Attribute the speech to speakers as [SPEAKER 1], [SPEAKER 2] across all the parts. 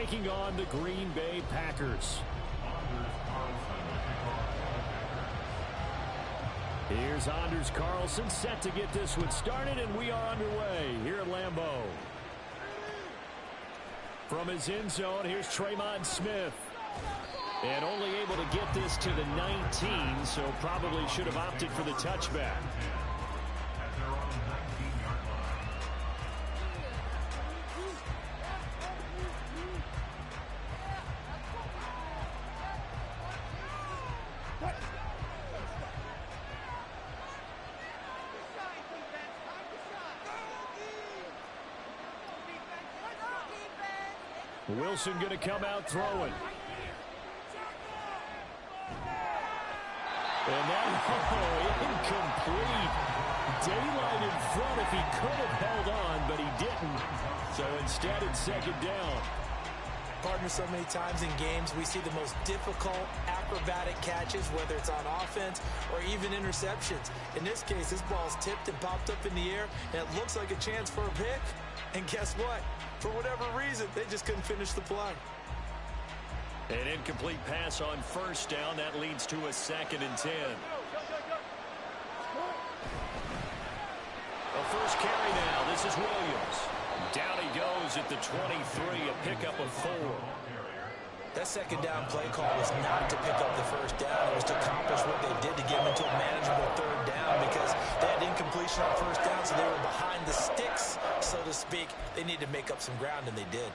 [SPEAKER 1] taking on the Green Bay Packers. Here's Anders Carlson set to get this one started, and we are underway here at Lambeau. From his end zone, here's Tremont Smith. And only able to get this to the 19, so probably should have opted for the touchback. Wilson going to come out throwing. And that, incomplete. Daylight in front if he could have held on, but he didn't. So instead, it's second down.
[SPEAKER 2] Partner, so many times in games, we see the most difficult acrobatic catches, whether it's on offense or even interceptions. In this case, this ball's tipped and popped up in the air, and it looks like a chance for a pick. And guess what? For whatever reason, they just couldn't finish the play.
[SPEAKER 1] An incomplete pass on first down. That leads to a 2nd and 10. A first carry now. This is Williams. Down he goes at the 23, a pickup of 4.
[SPEAKER 2] That second down play call was not to pick up the first down. It was to accomplish what they did to get them into a manageable 3rd down because they had incompletion on first down, so they were behind the sticks, so to speak. They needed to make up some ground, and they did.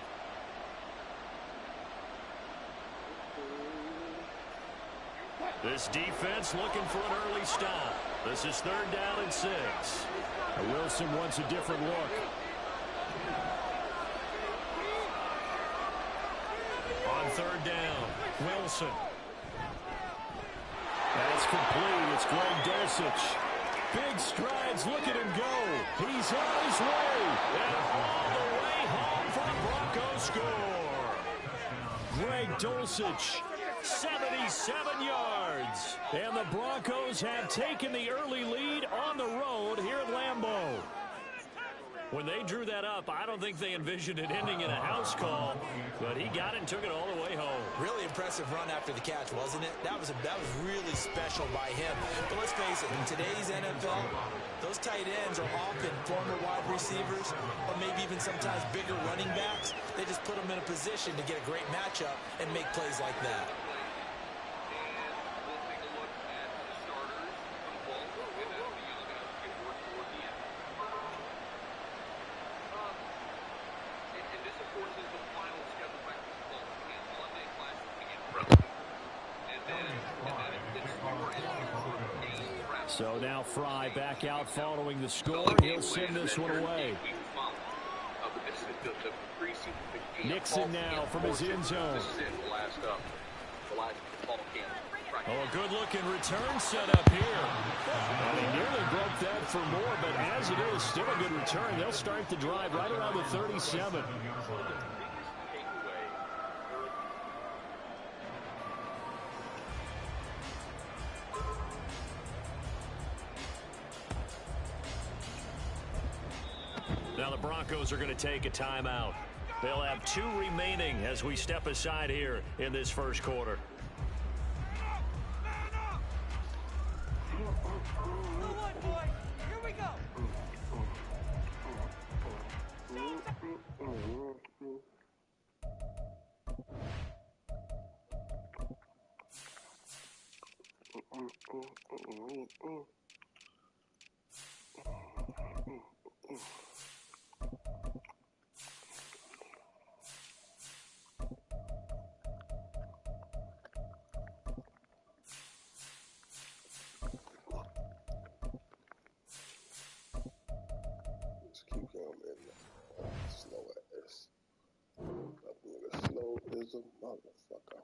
[SPEAKER 1] This defense looking for an early stop. This is 3rd down and 6. Wilson wants a different look. On 3rd down, Wilson. That's complete. It's Greg Dulcich. Big strides. Look at him go. He's on his way. And all the way home for the Broncos score. Greg Dulcich. 77 yards. And the Broncos have taken the early lead on the road here at Lambeau. When they drew that up, I don't think they envisioned it ending in a house call, but he got it and took it all the way home.
[SPEAKER 2] Really impressive run after the catch, wasn't it? That was really special by him. But let's face it, in today's NFL, those tight ends are often former wide receivers or maybe even sometimes bigger running backs. They just put them in a position to get a great matchup and make plays like that.
[SPEAKER 1] So now Fry back out following the score. He'll send this one away. Nixon now from his end zone. Oh, a good-looking return set up here. And he nearly broke that for more, but as it is, still a good return. They'll start the drive right around the 37. Now the Broncos are going to take a timeout. They'll have 2 remaining as we step aside here in this first quarter.
[SPEAKER 3] Keep going, man. Slow ass. That nigga slow as a motherfucker.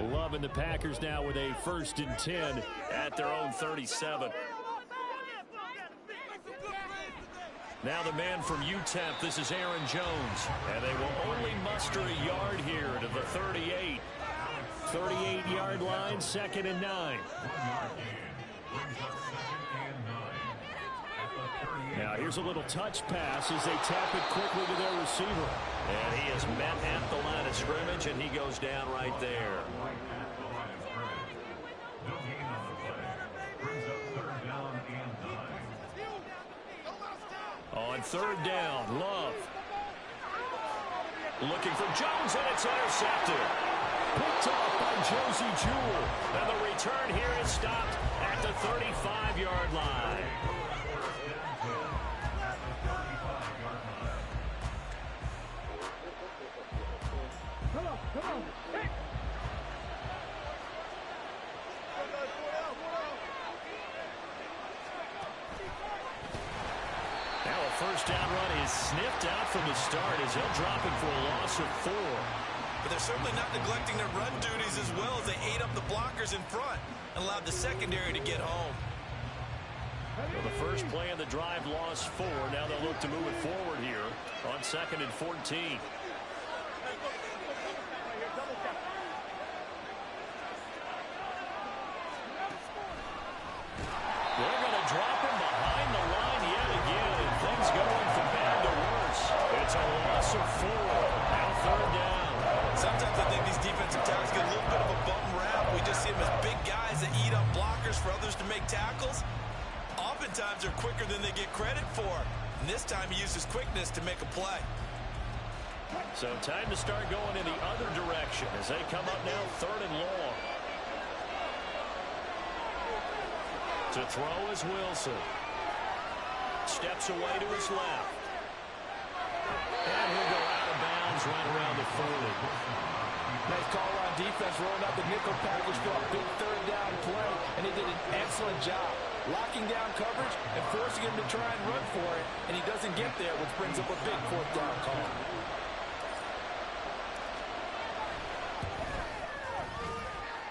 [SPEAKER 1] Love and the Packers now with a 1st and 10 at their own 37. Now the man from UTEP, this is Aaron Jones. And they will only muster a yard here to the 38. 38-yard line, 2nd and 9. Now here's a little touch pass as they tap it quickly to their receiver.
[SPEAKER 4] And he is met at the line of scrimmage, and he goes down right there.
[SPEAKER 1] On 3rd down, Love. Looking for Jones, and it's intercepted. Picked off by Josie Jewell. And the return here is stopped at the 35-yard line. Now a 1st down run is sniffed out from the start as he'll drop him for a loss of 4.
[SPEAKER 2] But they're certainly not neglecting their run duties as well as they ate up the blockers in front and allowed the secondary to get home.
[SPEAKER 1] Well, the first play of the drive lost 4. Now they'll look to move it forward here on 2nd and 14. They're going to drop him behind the line yet again, and things going from bad to worse. It's a loss of 4. Now 3rd down.
[SPEAKER 2] Sometimes I think these defensive tackles get a little bit of a bum rap. We just see them as big guys that eat up blockers for others to make tackles. Oftentimes they're quicker than they get credit for. And this time he used his quickness to make a play.
[SPEAKER 1] So time to start going in the other direction as they come up now 3rd and long. To throw is Wilson. Steps away to his left. And he'll go out of bounds right around the 40.
[SPEAKER 2] Nice call on defense, rolling out the nickel package for a big 3rd down play. And he did an excellent job locking down coverage and forcing him to try and run for it. And he doesn't get there, which brings up a big 4th down call.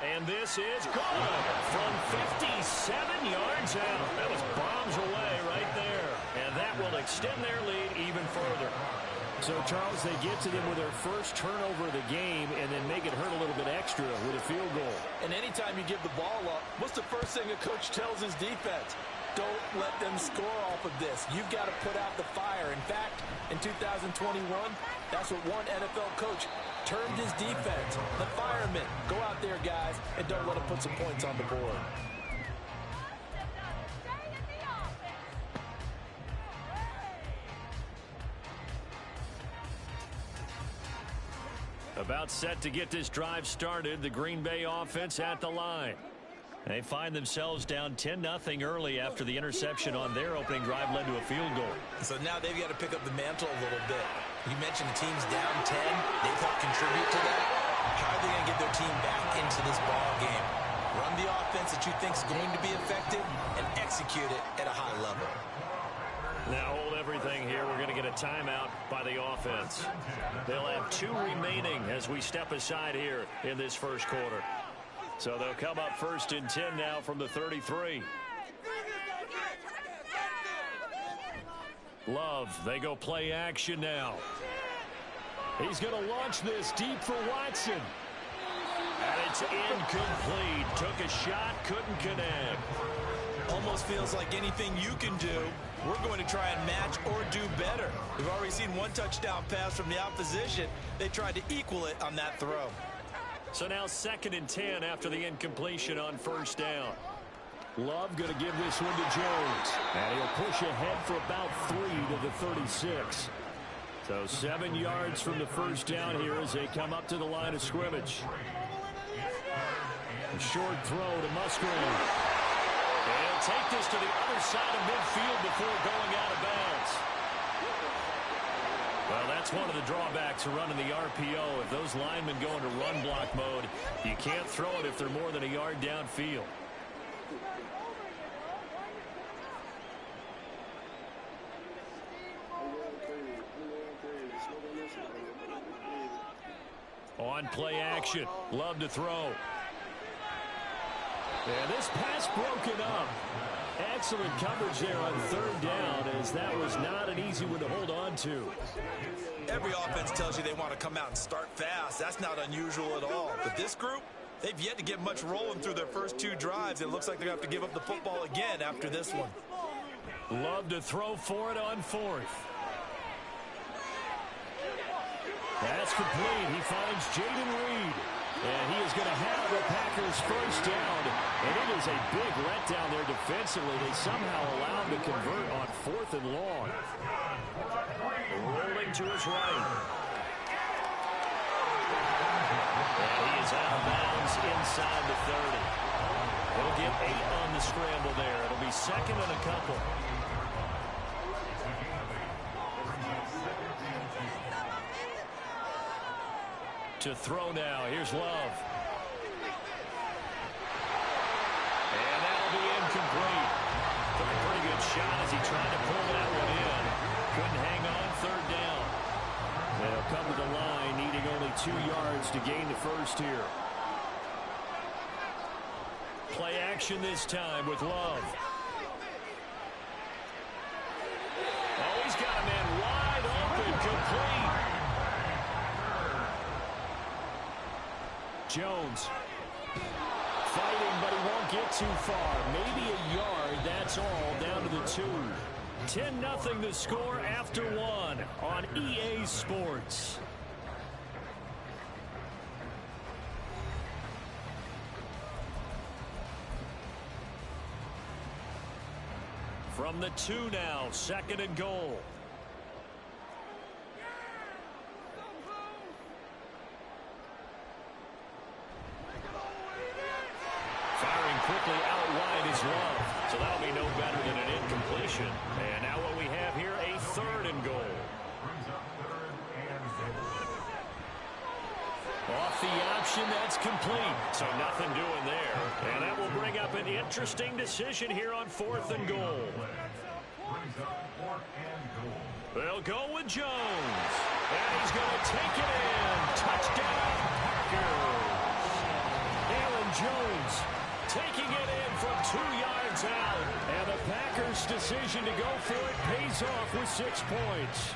[SPEAKER 1] And this is good from 57 yards out. That was bombs away right there. And that will extend their lead even further. So, Charles, they get to them with their first turnover of the game and then make it hurt a little bit extra with a field goal.
[SPEAKER 2] And anytime you give the ball up, what's the first thing a coach tells his defense? Don't let them score off of this. You've got to put out the fire. In fact, in 2021, that's what one NFL coach termed his defense. The firemen. Go out there, guys, and don't let them put some points on the board.
[SPEAKER 1] About set to get this drive started, the Green Bay offense at the line. They find themselves down 10-0 early after the interception on their opening drive led to a field goal.
[SPEAKER 2] So now they've got to pick up the mantle a little bit. You mentioned the team's down 10. They've helped contribute to that. How are they going to get their team back into this ball game? Run the offense that you think is going to be effective and execute it at a high level.
[SPEAKER 1] Now hold everything here. We're going to get a timeout by the offense. They'll have 2 remaining as we step aside here in this first quarter. So they'll come up 1st and 10 now from the 33. Love, they go play action now. He's going to launch this deep for Watson. And it's incomplete. Took a shot, couldn't connect.
[SPEAKER 2] Almost feels like anything you can do, we're going to try and match or do better. We've already seen one touchdown pass from the opposition. They tried to equal it on that throw.
[SPEAKER 1] So now 2nd and 10 after the incompletion on 1st down. Love going to give this one to Jones. And he'll push ahead for about 3 to the 36. So 7 yards from the 1st down here as they come up to the line of scrimmage. A short throw to Musgrave. And he'll take this to the other side of midfield before going out of bounds. Well, that's one of the drawbacks of running the RPO. If those linemen go into run block mode, you can't throw it if they're more than a yard downfield.
[SPEAKER 4] On play action. Love to throw. And this pass broken up. Excellent coverage there on third down, as that was not an easy one to hold on to.
[SPEAKER 2] Every offense tells you they want to come out and start fast. That's not unusual at all. But this group, they've yet to get much rolling through their first 2 drives. It looks like they're going to have to give up the football again after this one.
[SPEAKER 4] Love to throw for it on fourth. That's complete. He finds Jaden Reed. And he is going to have the Packers first down. And it is a big letdown there defensively. They somehow allowed him to convert on 4th and long. Rolling to his right. And he is out of bounds inside the 30. He'll get 8 on the scramble there. It'll be 2nd and a couple. To throw now. Here's Love. And that'll be incomplete. Took a pretty good shot as he tried to pull that one in. Couldn't hang on 3rd down. They'll come to the line needing only 2 yards to gain the first here. Play action this time with Love. Oh, he's got a man wide open. Complete. Jones fighting, but he won't get too far. Maybe a yard, that's all, down to the 2. 10-0 the score after 1 on EA Sports. From the 2 now, 2nd and goal. Quickly out wide is Love. So that'll be no better than an incompletion. And now what we have here, a 3rd and goal. Off the option, that's complete. So nothing doing there. And that will bring up an interesting decision here on 4th and goal. They'll go with Jones. And he's going to take it in. Touchdown, Packers. Aaron Jones taking it in from 2 yards out. And the Packers' decision to go for it pays off with 6 points.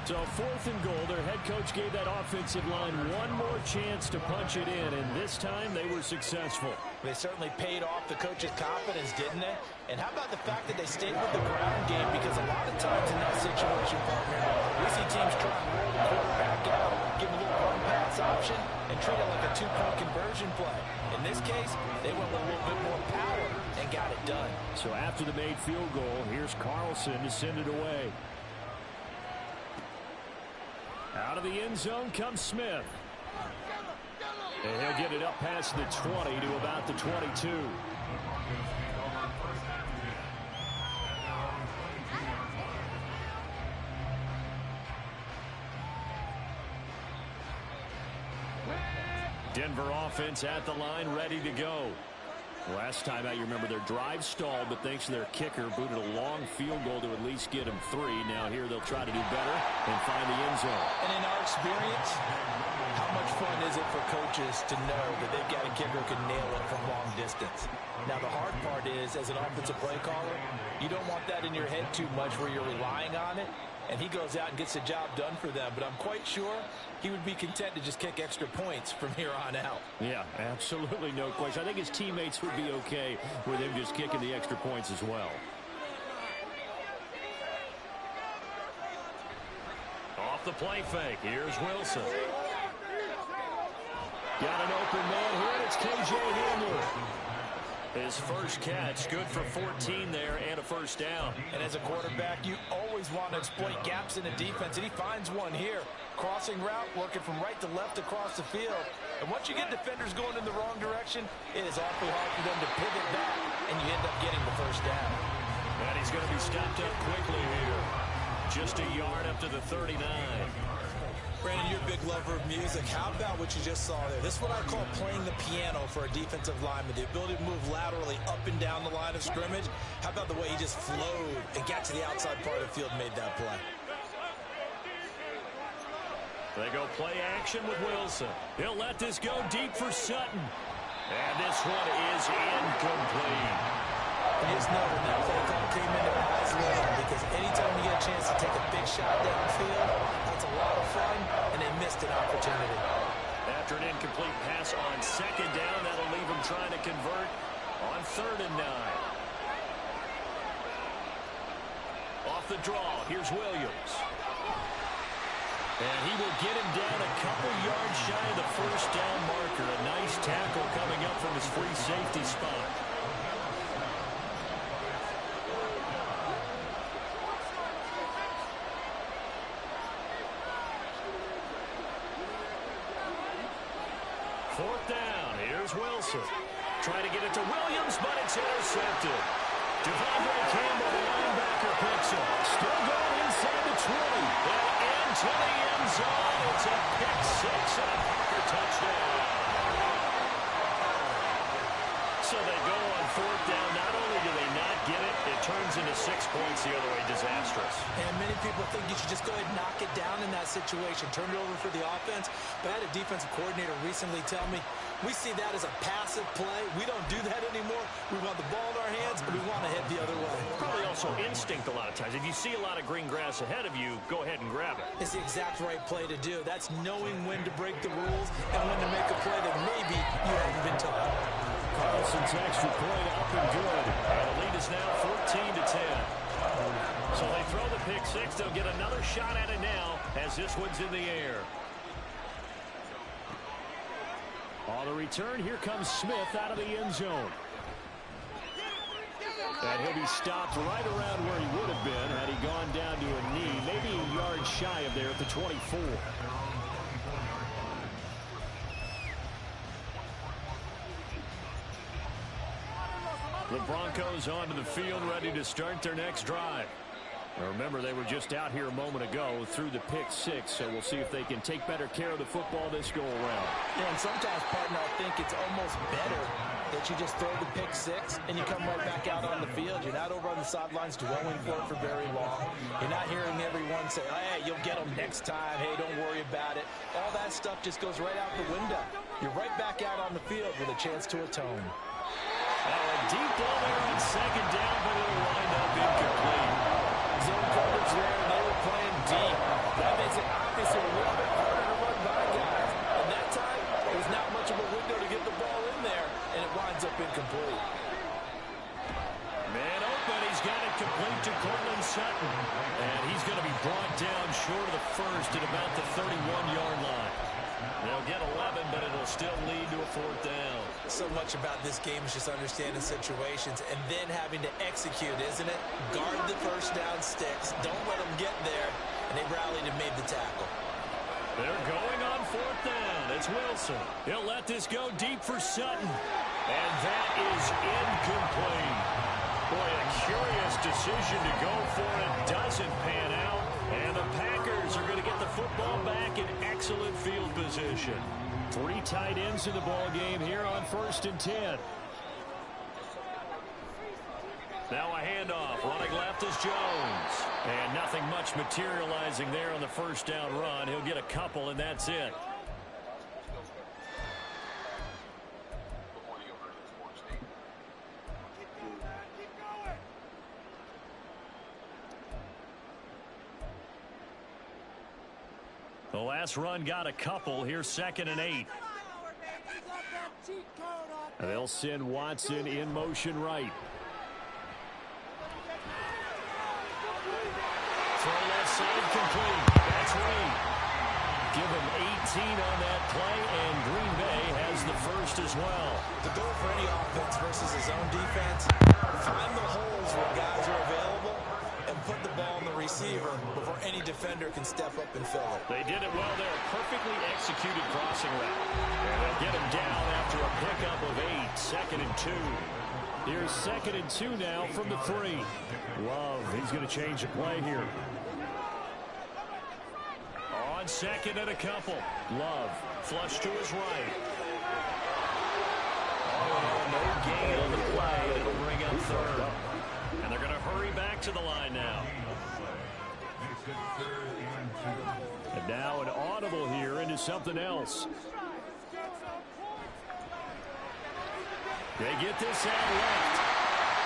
[SPEAKER 4] So 4th and goal, their head coach gave that offensive line one more chance to punch it in, and this time they were successful.
[SPEAKER 2] They certainly paid off the coach's confidence, didn't they? And how about the fact that they stayed with the ground game? Because a lot of times in that situation, partner, we see teams try and roll the quarterback out, give him a little run pass option, and treat it like a 2-point conversion play. In this case, they went with a little bit more power and got it done.
[SPEAKER 4] So after the made field goal, here's Carlson to send it away. Out of the end zone comes Smith. And he'll get it up past the 20 to about the 22. Denver offense at the line, ready to go. Last time out, you remember their drive stalled, but thanks to their kicker, booted a long field goal to at least get them 3. Now here they'll try to do better and find the end zone.
[SPEAKER 2] And in our experience, how much fun is it for coaches to know that they've got a kicker who can nail it from long distance? Now the hard part is, as an offensive play caller, you don't want that in your head too much where you're relying on it. And he goes out and gets the job done for them. But I'm quite sure he would be content to just kick extra points from here on out.
[SPEAKER 4] Yeah, absolutely no question. I think his teammates would be okay with him just kicking the extra points as well. Off the play fake. Here's Wilson. Got an open man here. It's KJ Hamler. His first catch, good for 14 there and a first down.
[SPEAKER 2] And as a quarterback, you always want to exploit gaps in the defense, and he finds one here. Crossing route, working from right to left across the field. And once you get defenders going in the wrong direction, it is awfully hard for them to pivot back, and you end up getting the first down.
[SPEAKER 4] And he's going to be stopped up quickly here. Just a yard up to the 39.
[SPEAKER 2] Brandon, you're a big lover of music. How about what you just saw there? This is what I call playing the piano for a defensive lineman. The ability to move laterally up and down the line of scrimmage. How about the way he just flowed and got to the outside part of the field and made that play?
[SPEAKER 4] They go play action with Wilson. He'll let this go deep for Sutton. And this one is incomplete.
[SPEAKER 2] You just know when that play call came in, their eyes lit up, because anytime you get a chance to take a big shot downfield, that's a lot of fun, and they missed an opportunity.
[SPEAKER 4] After an incomplete pass on second down, that'll leave them trying to convert on 3rd and 9. Off the draw, here's Williams. And he will get him down a couple yards shy of the first down marker. A nice tackle coming up from his free safety spot. Fourth down, here's Wilson. Trying to get it to Williams, but it's intercepted. Devondre Campbell, the linebacker, picks up. Still going inside the 20. And into the end zone. It's a pick six and a Packer touchdown. So they go on 4th down. Not only do they not get it, it turns into 6 points the other way. Disastrous.
[SPEAKER 2] And many people think you should just go ahead and knock it down in that situation. Turn it over for the offense. But I had a defensive coordinator recently tell me, we see that as a passive play. We don't do that anymore. We want the ball in our hands, and we want to head the other way.
[SPEAKER 4] Probably also instinct a lot of times. If you see a lot of green grass ahead of you, go ahead and grab it.
[SPEAKER 2] It's the exact right play to do. That's knowing when to break the rules and when to make a play that maybe you haven't been taught.
[SPEAKER 1] Carlson's extra point up and good.
[SPEAKER 4] And the lead is now 14-10. So they throw the pick six. They'll get another shot at it now as this one's in the air. On the return, here comes Smith out of the end zone. And he'll be stopped right around where he would have been had he gone down to a knee, maybe a yard shy of there at the 24. The Broncos onto the field, ready to start their next drive. Now remember, they were just out here a moment ago through the pick six, so we'll see if they can take better care of the football this go-around.
[SPEAKER 2] Yeah, and sometimes, partner, I think it's almost better that you just throw the pick six and you come right back out on the field. You're not over on the sidelines dwelling for it for very long. You're not hearing everyone say, hey, you'll get them next time. Hey, don't worry about it. All that stuff just goes right out the window. You're right back out on the field with a chance to atone.
[SPEAKER 4] A deep ball there on second down, but it'll wind up incomplete.
[SPEAKER 2] Zone coverage there, and they were playing deep. That makes it obviously a little bit harder to run by guys. And that time, there's not much of a window to get the ball in there, and it winds up incomplete.
[SPEAKER 4] Man open, he's got it complete to Cortland Sutton. And he's going to be brought down short of the first at about the 31-yard line. They'll get 11, but it'll still lead to a 4th down.
[SPEAKER 2] So much about this game is just understanding situations and then having to execute, isn't it? Guard the first down sticks. Don't let them get there. And they rallied and made the tackle.
[SPEAKER 4] They're going on 4th down. It's Wilson. He'll let this go deep for Sutton. And that is incomplete. Boy, a curious decision to go for it. Doesn't pan out. And the Packers are going to get the football back in excellent field position. 3 tight ends in the ball game here on 1st and 10. Now a handoff. Running left is Jones. And nothing much materializing there on the first down run. He'll get a couple, and that's it. The last run got a couple. Here's 2nd and 8. And they'll send Watson in motion right. Throw left side complete. That's Reed. Give him 18 on that play, and Green Bay has the first as well.
[SPEAKER 2] The goal for any offense versus his own defense, find the holes where guys are available and put the ball in the receiver before any defender can step up and fill it.
[SPEAKER 4] They did it well there. Perfectly executed crossing route. And they'll get him down after a pickup of 8. 2nd and 2. Here's 2nd and 2 now from the 3. Love, he's going to change the play here. On 2nd and a couple. Love, flush to his right. Oh, no gain on the play. It'll bring up 3rd. And they're going to hurry back to the line now. And now an audible here into something else. They get this out left.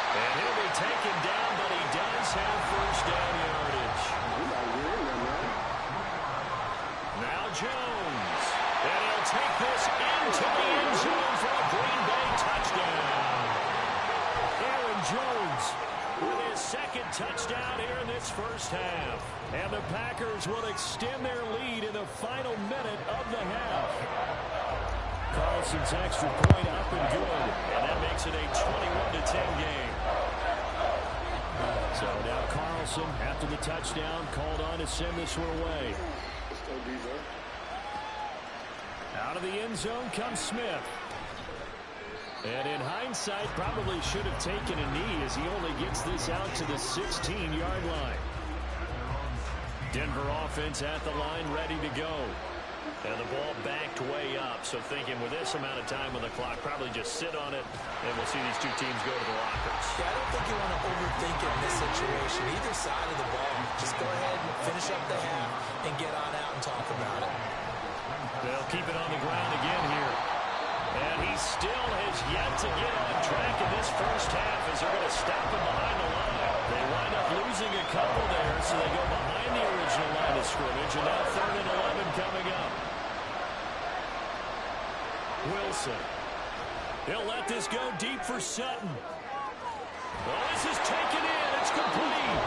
[SPEAKER 4] And he'll be taken down, but he does have first down yardage. Now Jones. And he'll take this into the end zone for a Green Bay touchdown. Aaron Jones with his second touchdown here in this first half. And the Packers will extend their lead in the final minute of the half. Carlson's extra point up and good. And that makes it a 21-10 game. So now Carlson, after the touchdown, called on to send this one away. Out of the end zone comes Smith. And in hindsight, probably should have taken a knee as he only gets this out to the 16-yard line. Denver offense at the line, ready to go. And the ball backed way up, so thinking with this amount of time on the clock, probably just sit on it, and we'll see these two teams go to the lockers.
[SPEAKER 2] Yeah, I don't think you want to overthink it in this situation. Either side of the ball, just go ahead and finish up the half and get on out and talk about it.
[SPEAKER 4] They'll keep it on the ground again here. And he still has yet to get on track in this first half as they're going to stop him behind the line. They wind up losing a couple there, so they go behind the original line of scrimmage, and now 3rd and 11 coming up. Wilson. He'll let this go deep for Sutton. Oh, this is taken in. It's complete.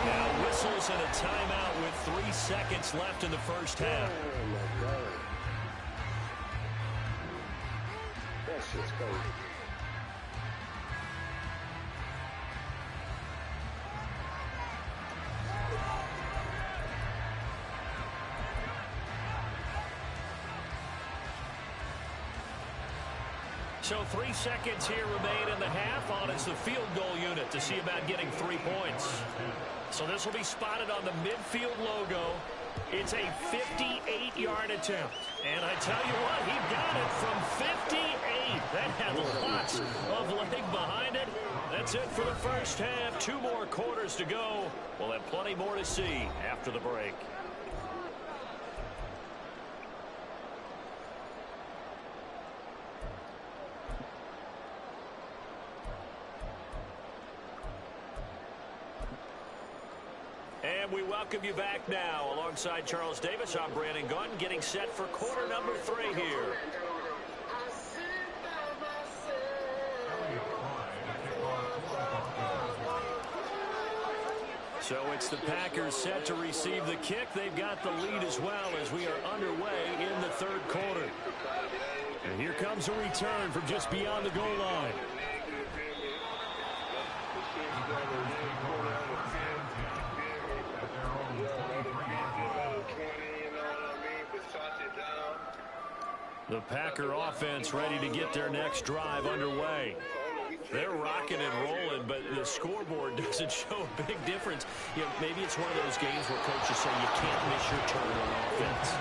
[SPEAKER 4] Now whistles and a timeout with 3 seconds left in the first half.
[SPEAKER 3] Oh, my God. That shit's crazy.
[SPEAKER 4] So 3 seconds here remain in the half. On is the field goal unit to see about getting 3 points. So this will be spotted on the midfield logo. It's a 58-yard attempt. And I tell you what, he got it from 58. That had lots of leg behind it. That's it for the first half. 2 more quarters to go. We'll have plenty more to see after the break. And we welcome you back now. Alongside Charles Davis, I'm Brandon Gunn, getting set for quarter number 3 here. So it's the Packers set to receive the kick. They've got the lead as well as we are underway in the 3rd quarter. And here comes a return from just beyond the goal line. The Packer offense ready to get their next drive underway. They're rocking and rolling, but the scoreboard doesn't show a big difference. You know, maybe it's one of those games where coaches say you can't miss your turn on offense.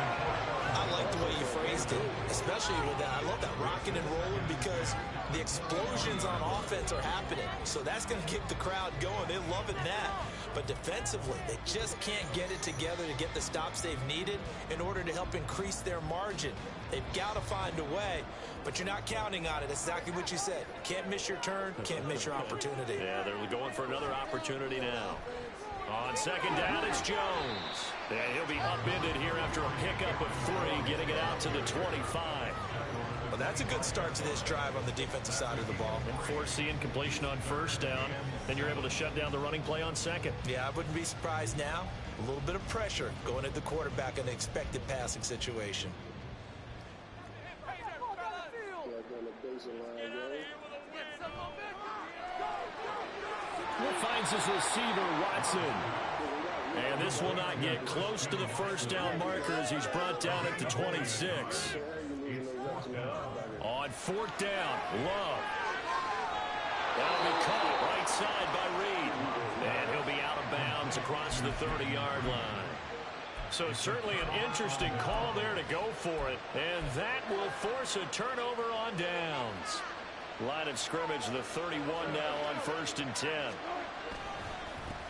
[SPEAKER 2] I like the way you phrased it, especially with that. I love that rocking and rolling because the explosions on offense are happening. So that's going to keep the crowd going. They're loving that. But defensively, they just can't get it together to get the stops they've needed in order to help increase their margin. They've got to find a way, but you're not counting on it. That's exactly what you said. Can't miss your turn, can't miss your opportunity.
[SPEAKER 4] Yeah, they're going for another opportunity now. On 2nd down, it's Jones. And he'll be upended here after a pickup of 3, getting it out to the 25.
[SPEAKER 2] Well, that's a good start to this drive on the defensive side of the ball.
[SPEAKER 4] And force the incompletion on 1st down. Then you're able to shut down the running play on 2nd.
[SPEAKER 2] Yeah, I wouldn't be surprised now. A little bit of pressure going at the quarterback in the expected passing situation.
[SPEAKER 4] Finds his receiver, Watson. And this will not get close to the 1st down marker as he's brought down at the 26. On 4th down, Love. That'll be caught right side by Reed. And he'll be out of bounds across the 30-yard line. So certainly an interesting call there to go for it. And that will force a turnover on downs. Line of scrimmage, the 31 now on 1st and 10.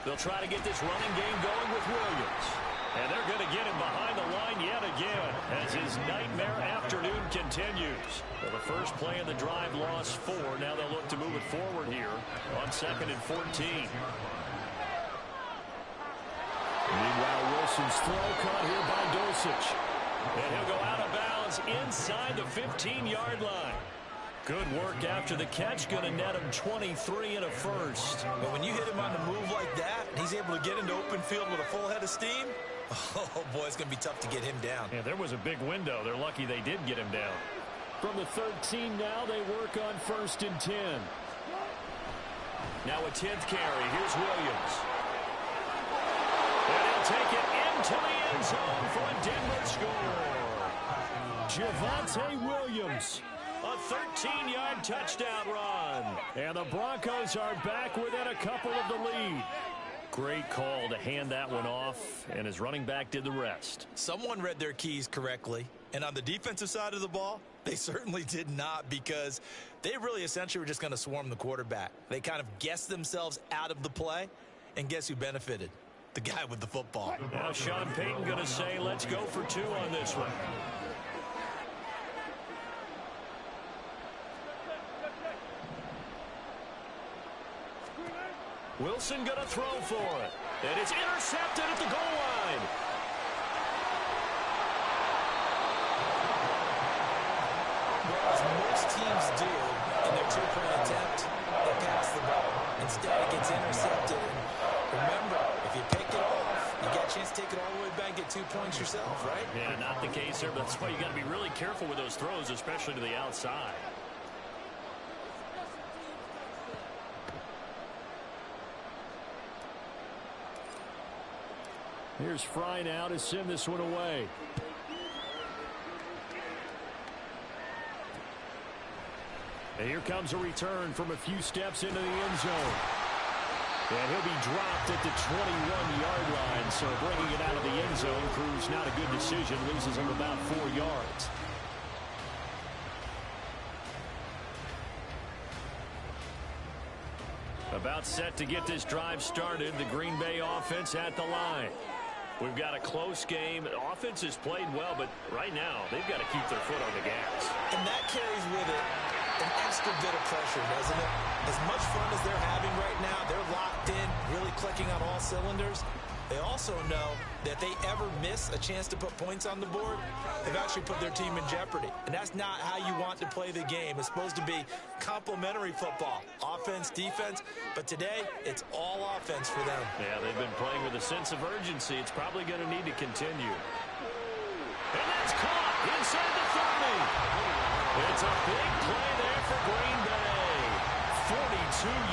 [SPEAKER 4] They'll try to get this running game going with Williams. And they're going to get him behind the line yet again as his nightmare afternoon continues. Well, the first play of the drive lost 4. Now they'll look to move it forward here on 2nd and 14.
[SPEAKER 1] Meanwhile, Wilson's throw caught here by Dosich.
[SPEAKER 4] And he'll go out of bounds inside the 15-yard line. Good work after the catch. Going to net him 23 and a first.
[SPEAKER 2] But when you hit him on the move like that, he's able to get into open field with a full head of steam. Oh, boy, it's going to be tough to get him down.
[SPEAKER 4] Yeah, there was a big window. They're lucky they did get him down.
[SPEAKER 1] From the 13 now, they work on 1st and 10.
[SPEAKER 4] Now a 10th carry. Here's Williams. And he'll take it into the end zone for a Denver score.
[SPEAKER 1] Javonte Williams.
[SPEAKER 4] A 13-yard touchdown run.
[SPEAKER 1] And the Broncos are back within a couple of the lead.
[SPEAKER 4] Great call to hand that one off, and his running back did the rest.
[SPEAKER 2] Someone read their keys correctly, and on the defensive side of the ball, they certainly did not, because they really essentially were just going to swarm the quarterback. They kind of guessed themselves out of the play, and guess who benefited? The guy with the football.
[SPEAKER 4] Now Sean Payton going to say, let's go for 2 on this one. Wilson going to throw for it. And it's intercepted at the goal line.
[SPEAKER 2] Well, as most teams do in their two-point attempt, they pass the ball. Instead, it gets intercepted. And remember, if you pick it off, you got a chance to take it all the way back and get 2 points yourself, right?
[SPEAKER 4] Yeah, not the case here, but that's why you got to be really careful with those throws, especially to the outside.
[SPEAKER 1] Here's Fry now to send this one away. And here comes a return from a few steps into the end zone. And he'll be dropped at the 21-yard line, so bringing it out of the end zone proves not a good decision, loses him about 4 yards.
[SPEAKER 4] About set to get this drive started, the Green Bay offense at the line. We've got a close game. The offense has played well, but right now they've got to keep their foot on the gas.
[SPEAKER 2] And that carries with it an extra bit of pressure, doesn't it? As much fun as they're having right now, they're locked in, really clicking on all cylinders. They also know that they ever miss a chance to put points on the board, they've actually put their team in jeopardy. And that's not how you want to play the game. It's supposed to be complementary football, offense, defense. But today, it's all offense for them.
[SPEAKER 4] Yeah, they've been playing with a sense of urgency. It's probably going to need to continue. And that's caught inside the 30. It's a big play there for Green Bay. 42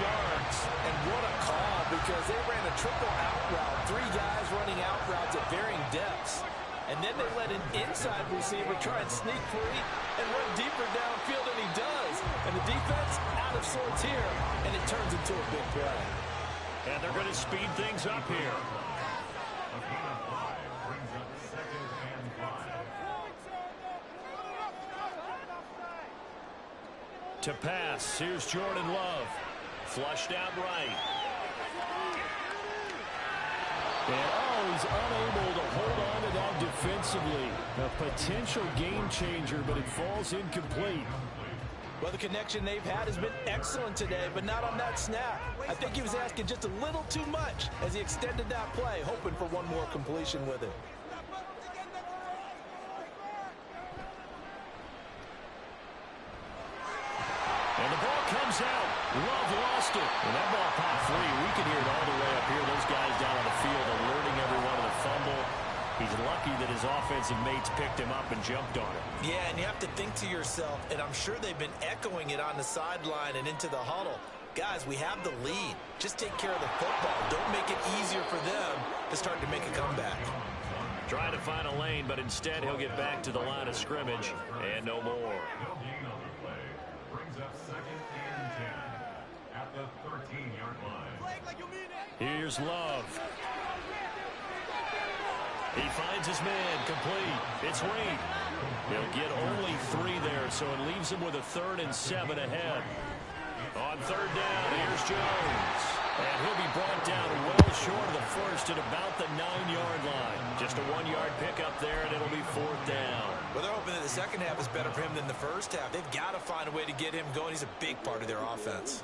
[SPEAKER 4] yards.
[SPEAKER 2] And what a call, because they ran a triple out route. 3 guys running out routes at varying depths. And then they let an inside receiver try and sneak free and run deeper downfield, and he does. And the defense out of sorts here, and it turns into a big play.
[SPEAKER 4] And they're going to speed things up here. To pass, here's Jordan Love. Flushed out right.
[SPEAKER 1] And he's unable to hold on to that defensively. A potential game changer, but it falls incomplete.
[SPEAKER 2] Well, the connection they've had has been excellent today, but not on that snap. I think he was asking just a little too much as he extended that play, hoping for one more completion with it.
[SPEAKER 4] And the ball comes out. Love lost it. And that ball popped free. We can hear it all the way up here. Those guys down on the field alerting everyone of the fumble. He's lucky that his offensive mates picked him up and jumped on him.
[SPEAKER 2] Yeah, and you have to think to yourself, and I'm sure they've been echoing it on the sideline and into the huddle. Guys, we have the lead. Just take care of the football. Don't make it easier for them to start to make a comeback.
[SPEAKER 4] Trying to find a lane, but instead he'll get back to the line of scrimmage and no more. Here's Love. He finds his man, complete. It's Reed. He'll get only 3 there, so it leaves him with a 3rd and 7 ahead. On 3rd down, here's Jones. And he'll be brought down well short of the first at about the 9-yard line. Just a 1-yard pickup there, and it'll be 4th down.
[SPEAKER 2] Well, they're hoping that the second half is better for him than the first half. They've got to find a way to get him going. He's a big part of their offense.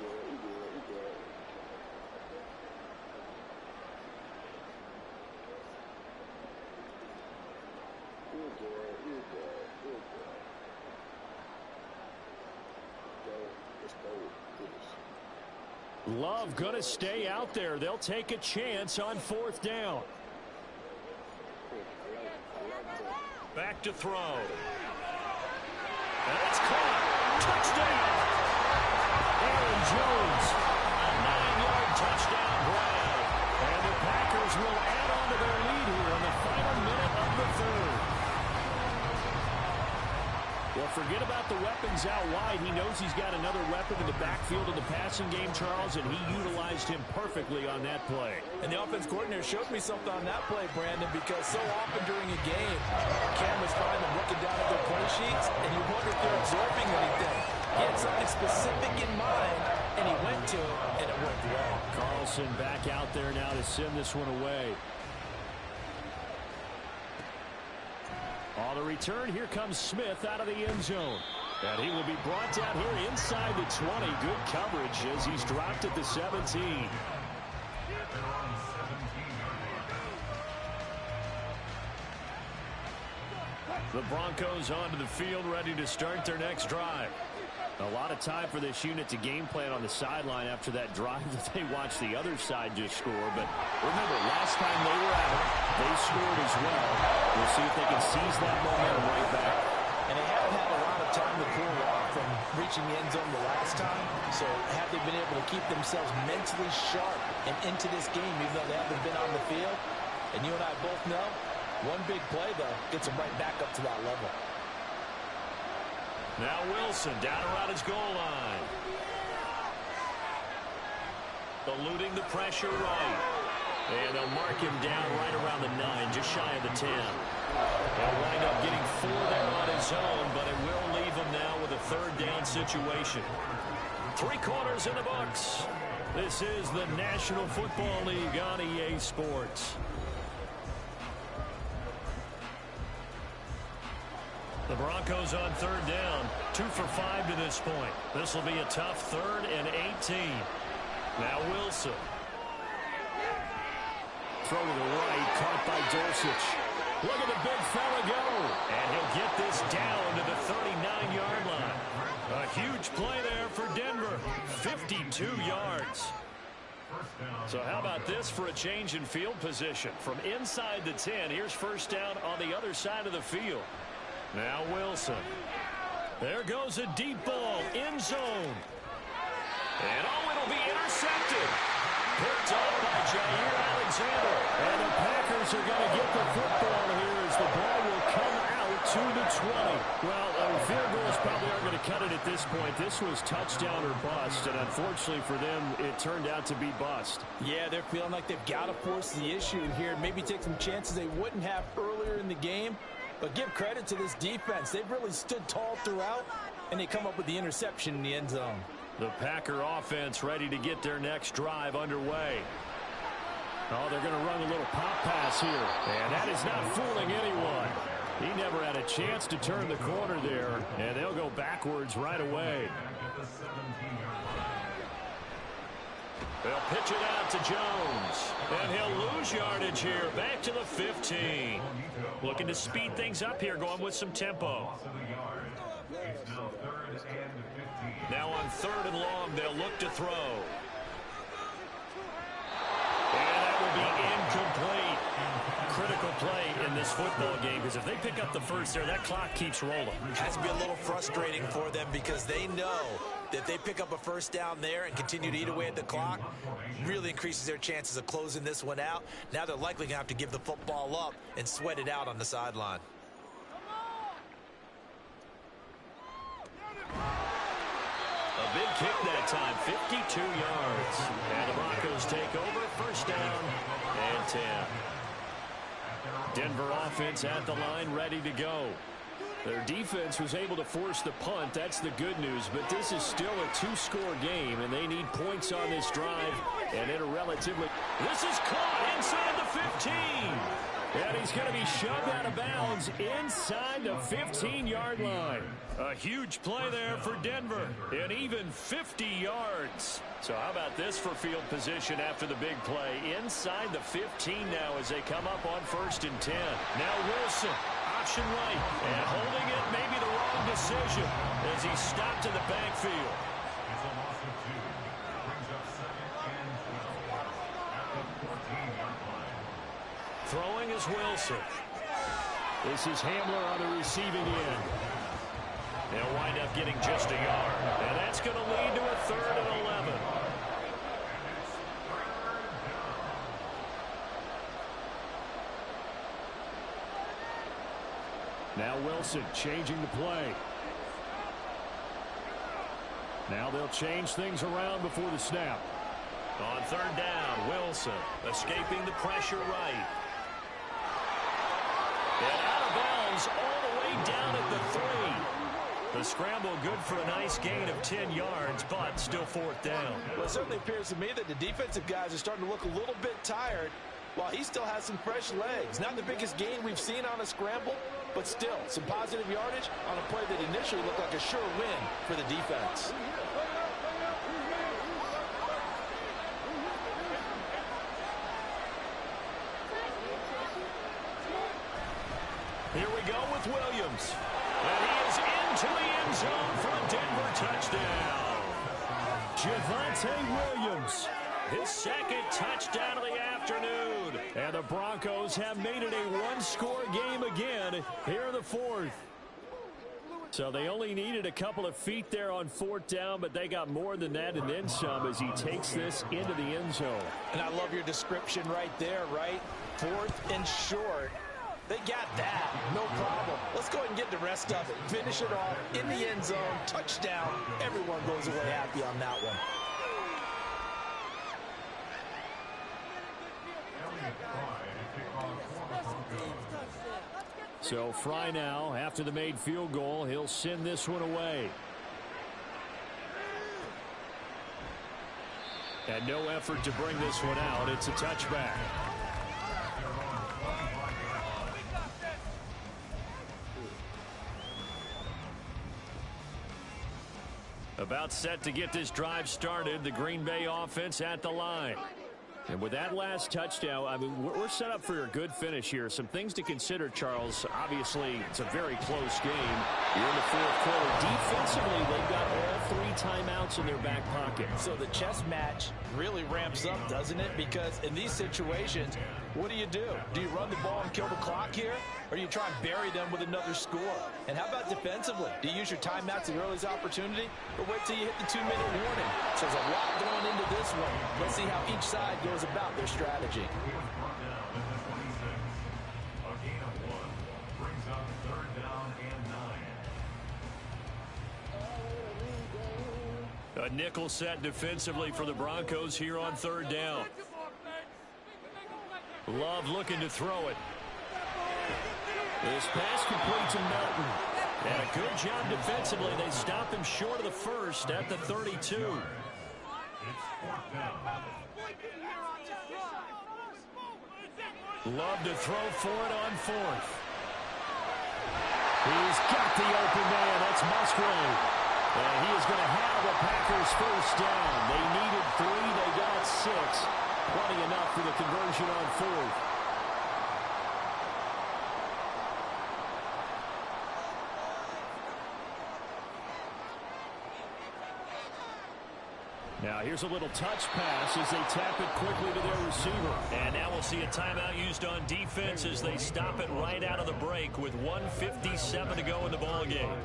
[SPEAKER 4] Love going to stay out there. They'll take a chance on 4th down. Back to throw. And it's caught. Touchdown. Aaron Jones. A 9-yard touchdown grab. And the Packers will add on to their lead here in the final minute of the 3rd. Well, forget about the weapons out wide. He knows he's got another weapon in the backfield of the passing game, Charles, and he utilized him perfectly on that play.
[SPEAKER 2] And the offense coordinator showed me something on that play, Brandon, because so often during a game, cameras find them looking down at their play sheets, and you wonder if they're absorbing anything. He had something specific in mind, and he went to it, and it worked well.
[SPEAKER 4] Carlson back out there now to send this one away. On the return, here comes Smith out of the end zone. And he will be brought down here inside the 20. Good coverage as he's dropped at the 17. The Broncos onto the field, ready to start their next drive. A lot of time for this unit to game plan on the sideline after that drive that they watched the other side just score. But remember, last time they were out, they scored as well. We'll see if they can seize that momentum right back.
[SPEAKER 2] And they haven't had a lot of time to cool off from reaching the end zone the last time. So have they been able to keep themselves mentally sharp and into this game, even though they haven't been on the field? And you and I both know, one big play, though, gets them right back up to that level.
[SPEAKER 4] Now Wilson down around his goal line. Eluding the pressure right. And they'll mark him down right around the 9, just shy of the 10. He'll wind up getting 4 there on his own, but it will leave him now with a 3rd down situation. 3 quarters in the books. This is the National Football League on EA Sports. The Broncos on 3rd down, 2 for 5 to this point. This will be a tough 3rd and 18. Now Wilson. Throw to the right, caught by Dulcich. Look at the big fella go. And he'll get this down to the 39-yard line. A huge play there for Denver. 52 yards. So how about this for a change in field position? From inside the 10, here's 1st down on the other side of the field. Now Wilson. There goes a deep ball, end zone. And it'll be intercepted. Picked off by Jair Alexander. And the Packers are going to get the football here as the ball will come out to the 20. Well, field goals probably aren't going to cut it at this point. This was touchdown or bust, and unfortunately for them, it turned out to be bust.
[SPEAKER 2] Yeah, they're feeling like they've got to force the issue here, maybe take some chances they wouldn't have earlier in the game. But give credit to this defense. They've really stood tall throughout, and they come up with the interception in the end zone.
[SPEAKER 4] The Packer offense ready to get their next drive underway. Oh, they're going to run a little pop pass here. And that is not fooling anyone. He never had a chance to turn the corner there, and they'll go backwards right away. They'll pitch it out to Jones. And he'll lose yardage here. Back to the 15. Looking to speed things up here, going with some tempo. Now on 3rd and long, they'll look to throw. And that will be incomplete. Critical play in this football game, because if they pick up the first there, that clock keeps rolling.
[SPEAKER 2] It has to be a little frustrating for them because they know that they pick up a 1st down there and continue to eat away at the clock, really increases their chances of closing this one out. Now they're likely going to have to give the football up and sweat it out on the sideline.
[SPEAKER 4] A big kick that time, 52 yards. And the Broncos take over, 1st down and 10. Denver offense at the line, ready to go. Their defense was able to force the punt. That's the good news. But this is still a two-score game, and they need points on this drive. And in a relatively... This is caught inside the 15. And he's going to be shoved out of bounds inside the 15-yard line. A huge play there for Denver. And even 50 yards. So how about this for field position after the big play? Inside the 15 now as they come up on 1st and 10. Now Wilson, option right. And holding it may be the wrong decision as he's stopped in the backfield. Throwing is Wilson. This is Hamler on the receiving end. They'll wind up getting just a yard. And that's going to lead to a 3rd and 11. Now Wilson changing the play. Now they'll change things around before the snap. On 3rd down, Wilson escaping the pressure right. And out of bounds all the way down at the 3. The scramble good for a nice gain of 10 yards, but still 4th down.
[SPEAKER 2] Well, it certainly appears to me that the defensive guys are starting to look a little bit tired while he still has some fresh legs. Not the biggest gain we've seen on a scramble, but still some positive yardage on a play that initially looked like a sure win for the defense.
[SPEAKER 4] Here we go with Williams. And he is into the end zone for a Denver touchdown. Javonte Williams, his 2nd touchdown of the afternoon. And the Broncos have made it a one-score game again here in the 4th. So they only needed a couple of feet there on 4th down, but they got more than that and then some as he takes this into the end zone.
[SPEAKER 2] And I love your description right there, right? 4th and short. They got that. No problem. Let's go ahead and get the rest of it. Finish it off in the end zone. Touchdown. Everyone goes away happy on that one.
[SPEAKER 4] So Fry now, after the made field goal, he'll send this one away. And no effort to bring this one out. It's a touchback. About set to get this drive started, the Green Bay offense at the line. And with that last touchdown, I mean, we're set up for a good finish here. Some things to consider, Charles. Obviously, it's a very close game. You're in the 4th quarter. Defensively, they've got all 3 timeouts in their back pocket.
[SPEAKER 2] So the chess match really ramps up, doesn't it? Because in these situations, what do? Do you run the ball and kill the clock here? Or do you try and bury them with another score? And how about defensively? Do you use your timeouts at your earliest opportunity? Or wait till you hit the 2-minute warning? So there's a lot going into this one. Let's see how each side goes about their strategy.
[SPEAKER 4] A nickel set defensively for the Broncos here on 3rd down. Love looking to throw it. This pass complete to Melton. And a good job defensively. They stop him short of the 1st at the 32. Love to throw for it on 4th. He's got the open man. That's Musgrave. And he is going to have the Packers 1st down. They needed 3. They got 6. Plenty enough for the conversion on 4th. Now here's a little touch pass as they tap it quickly to their receiver. And now we'll see a timeout used on defense as they stop it right out of the break with 1:57 to go in the ballgame.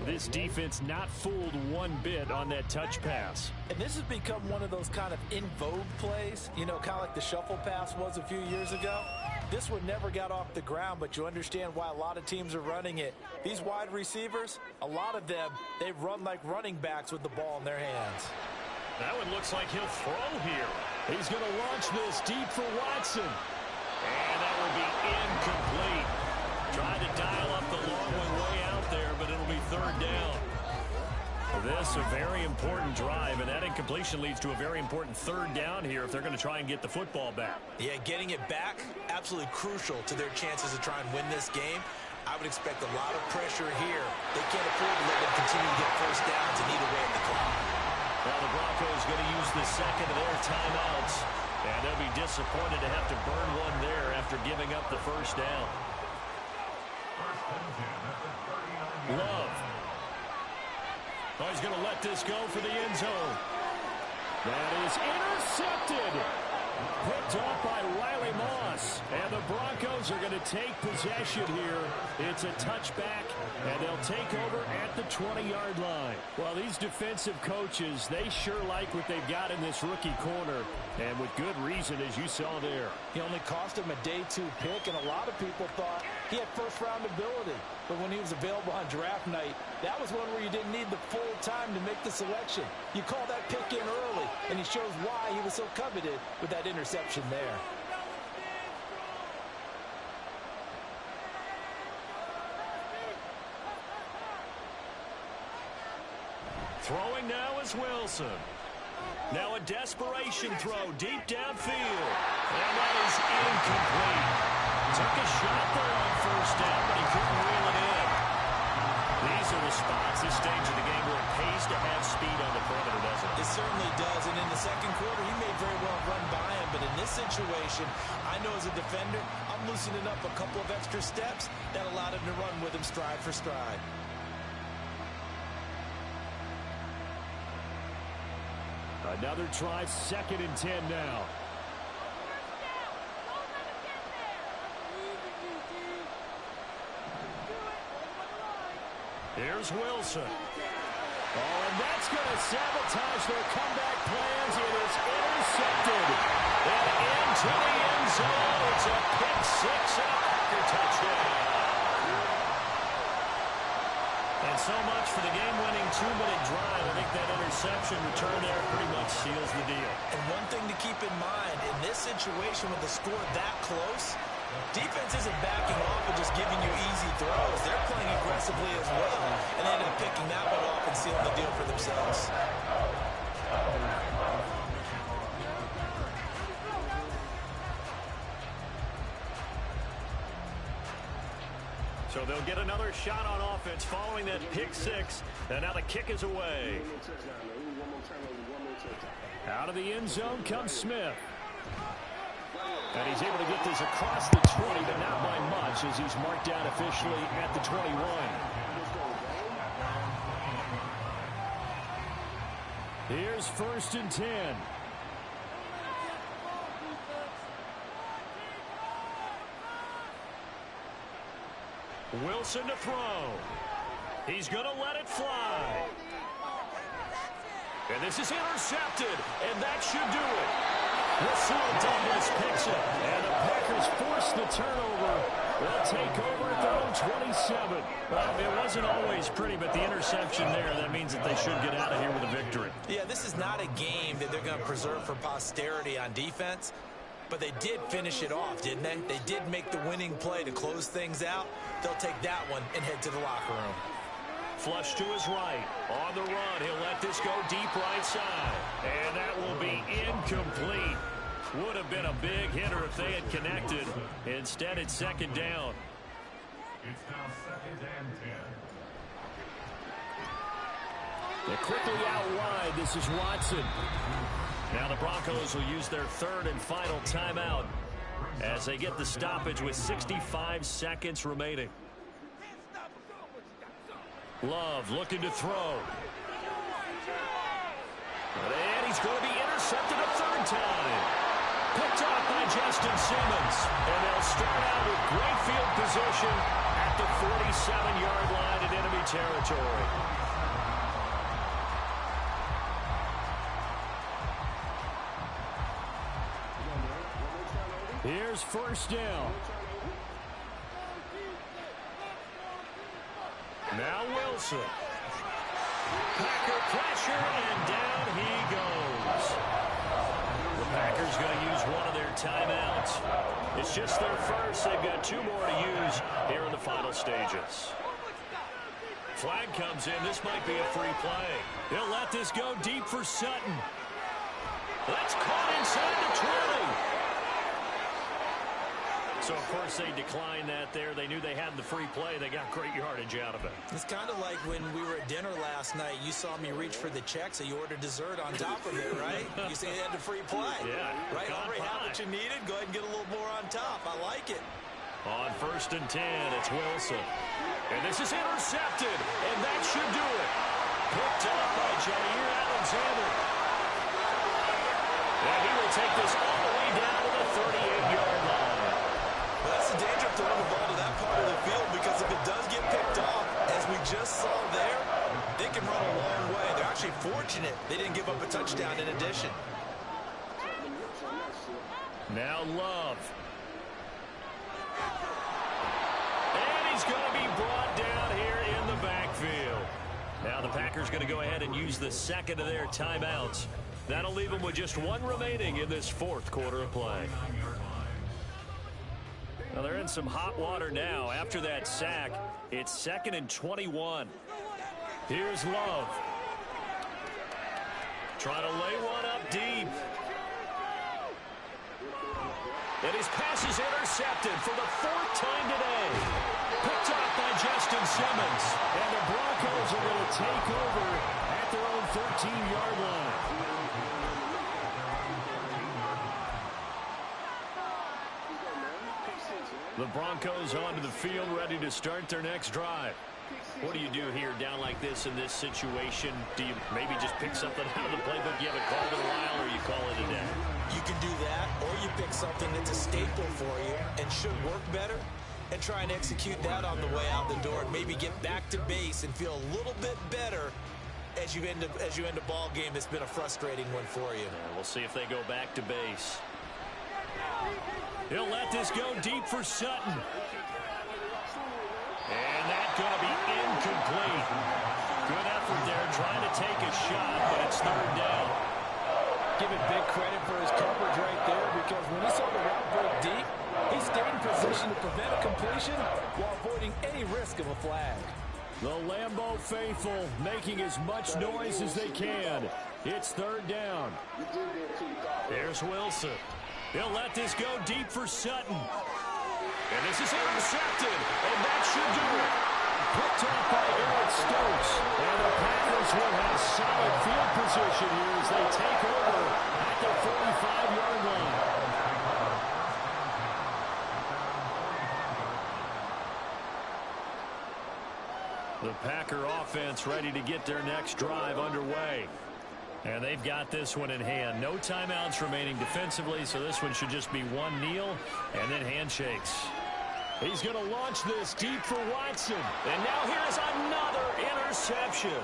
[SPEAKER 4] This defense not fooled one bit on that touch pass.
[SPEAKER 2] And this has become one of those kind of in vogue plays, you know, kind of like the shuffle pass was a few years ago. This one never got off the ground, but you understand why a lot of teams are running it. These wide receivers, a lot of them, they run like running backs with the ball in their hands.
[SPEAKER 4] That one looks like he'll throw here. He's going to launch this deep for Watson. And that will be incomplete. Tried to dial up the long one third down. This a very important drive, and that incompletion leads to a very important third down here if they're going to try and get the football back.
[SPEAKER 2] Yeah, getting it back, absolutely crucial to their chances to try and win this game. I would expect a lot of pressure here. They can't afford to let them continue to get first downs and eat away at the clock.
[SPEAKER 4] Well, the Broncos going to use the second of their timeouts, and they'll be disappointed to have to burn one there after giving up the first down. Love. Oh, he's going to let this go for the end zone. That is intercepted. Picked off by Riley Moss. And the Broncos are going to take possession here. It's a touchback, and they'll take over at the 20-yard line. Well, these defensive coaches, they sure like what they've got in this rookie corner, and with good reason, as you saw there.
[SPEAKER 2] He only cost him a day 2 pick, and a lot of people thought he had first-round ability. But when he was available on draft night, that was one where you didn't need the full time to make the selection. You call that pick in early, and he shows why he was so coveted with that interception there.
[SPEAKER 4] Throwing now is Wilson. Now a desperation throw deep downfield. And that is incomplete. Took a shot there on first down, but he couldn't reel it in. These are the spots, this stage of the game, where it pays to have speed on the perimeter, doesn't it?
[SPEAKER 2] It certainly does, and in the second quarter, he may very well run by him, but in this situation, I know as a defender, I'm loosening up a couple of extra steps that allowed him to run with him stride for stride.
[SPEAKER 4] Another try, 2nd and 10 now. Here's Wilson. Oh, and that's going to sabotage their comeback plans. It is intercepted. And into the end zone. It's a pick 6 and a Packer touchdown. And so much for the game-winning 2-minute drive. I think that interception return there pretty much seals the deal.
[SPEAKER 2] And one thing to keep in mind, in this situation with the score that close, defense isn't backing off and just giving you easy throws. They're playing aggressively as well, and they end up picking that one off and sealing the deal for themselves.
[SPEAKER 4] So they'll get another shot on offense following that pick 6, and now the kick is away. Out of the end zone comes Smith. And he's able to get this across the 20, but not by much, as he's marked down officially at the 21. Here's 1st and 10. Wilson to throw. He's going to let it fly. And this is intercepted, and that should do it. Rasul Douglas picks it, and the Packers force the turnover. They'll take over at their own 27. Well, it wasn't always pretty, but the interception there, that means that they should get out of here with a victory.
[SPEAKER 2] Yeah, this is not a game that they're going to preserve for posterity on defense, but they did finish it off, didn't they? They did make the winning play to close things out. They'll take that one and head to the locker room.
[SPEAKER 4] Flush to his right. On the run, he'll let this go deep right side. And that will be incomplete. Would have been a big hitter if they had connected. Instead, it's 2nd down.
[SPEAKER 5] It's now 2nd and 10.
[SPEAKER 4] They're quickly out wide. This is Watson. Now the Broncos will use their 3rd and final timeout as they get the stoppage with 65 seconds remaining. Love looking to throw. And he's going to be intercepted a 3rd time. Picked off by Justin Simmons. And they'll start out with great field position at the 47-yard line in enemy territory. Here's 1st down. Now Wilson. Packer pressure, and down he goes. The Packers going to use one of their timeouts. It's just their first. They've got 2 more to use here in the final stages. Flag comes in. This might be a free play. He'll let this go deep for Sutton. That's caught inside the 20. So, of course, they declined that there. They knew they had the free play. They got great yardage out of it.
[SPEAKER 2] It's kind of like when we were at dinner last night. You saw me reach for the check, so you ordered dessert on top of it, right? You say you had the free play.
[SPEAKER 4] Yeah.
[SPEAKER 2] Right? Already had what you needed. Go ahead and get a little more on top. I like it.
[SPEAKER 4] On 1st and 10, it's Wilson. And this is intercepted, and that should do it. Picked up by Jair Alexander. And he will take this all the way down to the 38-yard line.
[SPEAKER 2] Well, that's the danger of throwing the ball to that part of the field, because if it does get picked off, as we just saw there, they can run a long way. They're actually fortunate they didn't give up a touchdown in addition.
[SPEAKER 4] Now Love. And he's going to be brought down here in the backfield. Now the Packers going to go ahead and use the second of their timeouts. That'll leave them with just one remaining in this 4th quarter of play. Well, they're in some hot water now. After that sack, it's 2nd and 21. Here's Love. Trying to lay one up deep. And his pass is intercepted for the 4th time today. Picked off by Justin Simmons.
[SPEAKER 1] And the Broncos are going to take over at their own 13-yard line.
[SPEAKER 4] The Broncos onto the field, ready to start their next drive. What do you do here down like this in this situation? Do you maybe just pick something out of the playbook you haven't called in a while, or you call it a day?
[SPEAKER 2] You can do that, or you pick something that's a staple for you and should work better, and try and execute that on the way out the door, and maybe get back to base and feel a little bit better as you end a ball game that's been a frustrating one for you.
[SPEAKER 4] Yeah, we'll see if they go back to base. He'll let this go deep for Sutton. And that's going to be incomplete. Good effort there, trying to take a shot, but it's 3rd down.
[SPEAKER 6] Give it big credit for his coverage right there, because when he saw the route break deep, he stayed in position to prevent a completion while avoiding any risk of a flag.
[SPEAKER 1] The Lambeau faithful making as much noise as they can. It's 3rd down.
[SPEAKER 4] There's Wilson. He'll let this go deep for Sutton. And this is intercepted, and that should do it.
[SPEAKER 1] Picked off by Eric Stokes. And the Packers will have solid field position here as they take over at the 45-yard line.
[SPEAKER 4] The Packer offense ready to get their next drive underway. And they've got this one in hand. No timeouts remaining defensively, so this one should just be one kneel and then handshakes.
[SPEAKER 1] He's going to launch this deep for Watson.
[SPEAKER 4] And now here's another interception.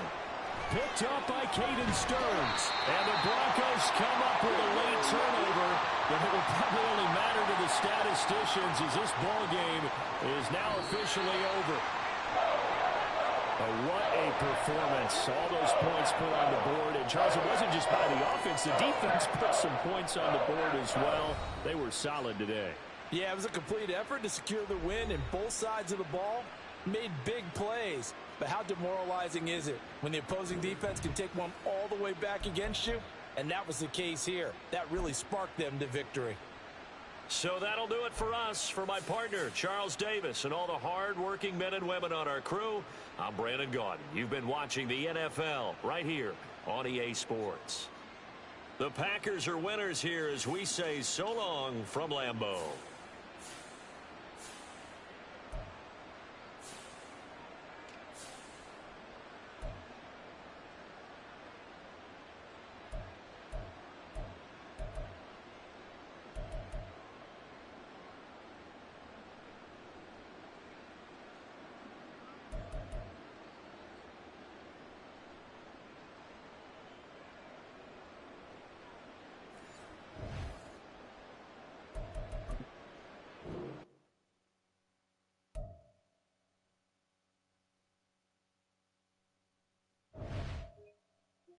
[SPEAKER 1] Picked up by Caden Stearns. And the Broncos come up with a late turnover. But it will probably only matter to the statisticians as this ball game is now officially over. What a performance. All those points put on the board. And, Charles, it wasn't just by the offense. The defense put some points on the board as well. They were solid today.
[SPEAKER 6] Yeah, it was a complete effort to secure the win, and both sides of the ball made big plays. But how demoralizing is it when the opposing defense can take one all the way back against you? And that was the case here. That really sparked them to victory.
[SPEAKER 4] So that'll do it for us. For my partner, Charles Davis, and all the hard-working men and women on our crew, I'm Brandon Gaudin. You've been watching the NFL right here on EA Sports. The Packers are winners here as we say so long from Lambeau.